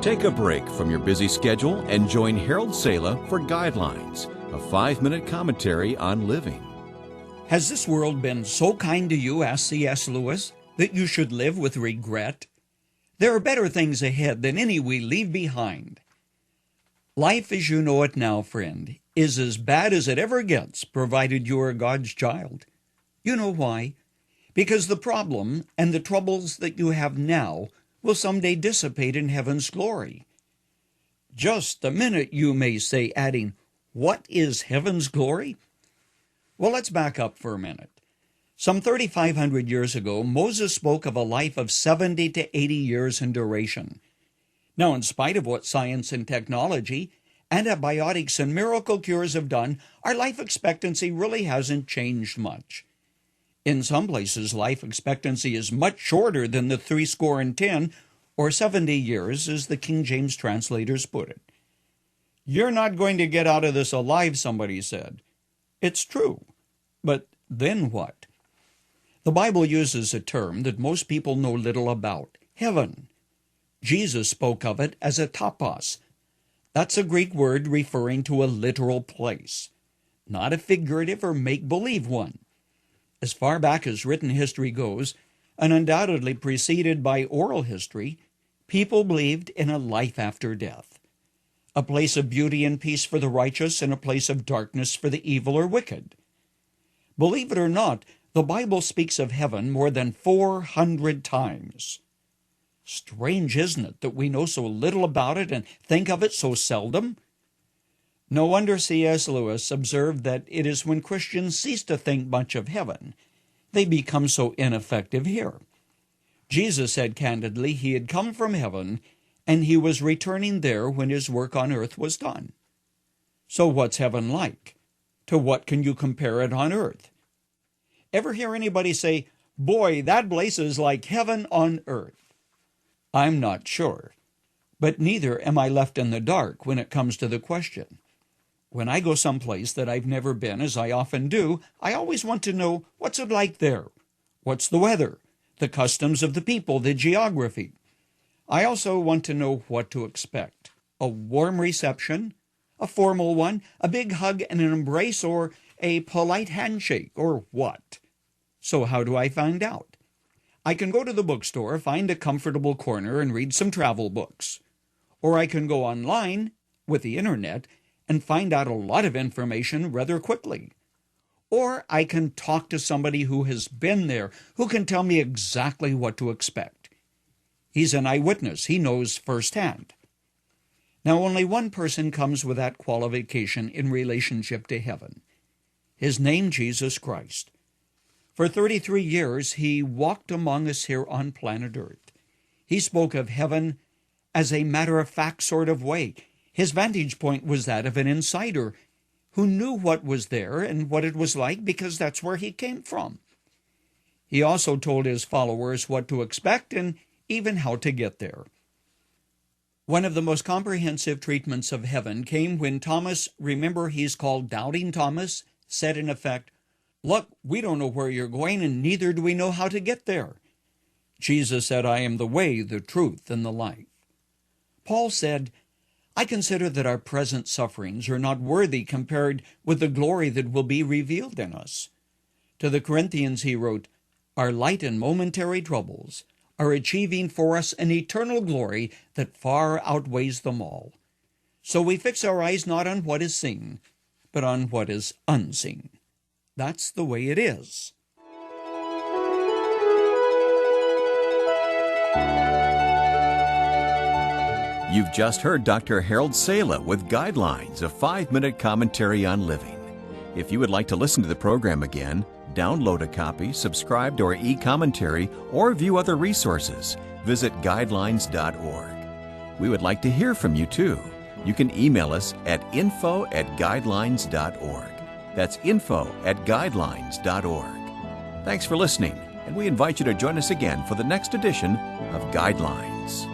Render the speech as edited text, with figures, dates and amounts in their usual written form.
Take a break from your busy schedule and join Harold Sala for Guidelines, a 5-minute commentary on living. Has this world been so kind to you, asked C.S. Lewis, that you should live with regret? There are better things ahead than any we leave behind. Life as you know it now, friend, is as bad as it ever gets, provided you are God's child. You know why? Because the problem and the troubles that you have now will someday dissipate in heaven's glory. Just a minute, you may say, adding, what is heaven's glory? Well, let's back up for a minute. Some 3,500 years ago, Moses spoke of a life of 70 to 80 years in duration. Now, in spite of what science and technology, antibiotics and miracle cures have done, our life expectancy really hasn't changed much. In some places, life expectancy is much shorter than the 70 or 70 years, as the King James translators put it. You're not going to get out of this alive, somebody said. It's true, but then what? The Bible uses a term that most people know little about, heaven. Jesus spoke of it as a tapos. That's a Greek word referring to a literal place, not a figurative or make-believe one. As far back as written history goes, and undoubtedly preceded by oral history, people believed in a life after death, a place of beauty and peace for the righteous and a place of darkness for the evil or wicked. Believe it or not, the Bible speaks of heaven more than 400 times. Strange, isn't it, that we know so little about it and think of it so seldom? No wonder C.S. Lewis observed that it is when Christians cease to think much of heaven, they become so ineffective here. Jesus said candidly he had come from heaven and he was returning there when his work on earth was done. So what's heaven like? To what can you compare it on earth? Ever hear anybody say, boy, that place is like heaven on earth? I'm not sure, but neither am I left in the dark when it comes to the question. When I go someplace that I've never been, as I often do, I always want to know, what's it like there? What's the weather? The customs of the people, the geography? I also want to know what to expect. A warm reception? A formal one? A big hug and an embrace? Or a polite handshake? Or what? So how do I find out? I can go to the bookstore, find a comfortable corner, and read some travel books. Or I can go online, with the internet, and find out a lot of information rather quickly. Or I can talk to somebody who has been there, who can tell me exactly what to expect. He's an eyewitness. He knows firsthand. Now, only one person comes with that qualification in relationship to heaven. His name, Jesus Christ. For 33 years, he walked among us here on planet Earth. He spoke of heaven as a matter-of-fact sort of way. His vantage point was that of an insider who knew what was there and what it was like because that's where he came from. He also told his followers what to expect and even how to get there. One of the most comprehensive treatments of heaven came when Thomas, remember he's called Doubting Thomas, said in effect, look, we don't know where you're going, and neither do we know how to get there. Jesus said, I am the way, the truth, and the life. Paul said, I consider that our present sufferings are not worthy compared with the glory that will be revealed in us. To the Corinthians he wrote, our light and momentary troubles are achieving for us an eternal glory that far outweighs them all. So we fix our eyes not on what is seen, but on what is unseen. That's the way it is. You've just heard Dr. Harold Sala with Guidelines, a 5-minute commentary on living. If you would like to listen to the program again, download a copy, subscribe to our e-commentary, or view other resources, visit guidelines.org. We would like to hear from you too. You can email us at info@guidelines.org. That's info@guidelines.org. Thanks for listening, and we invite you to join us again for the next edition of Guidelines.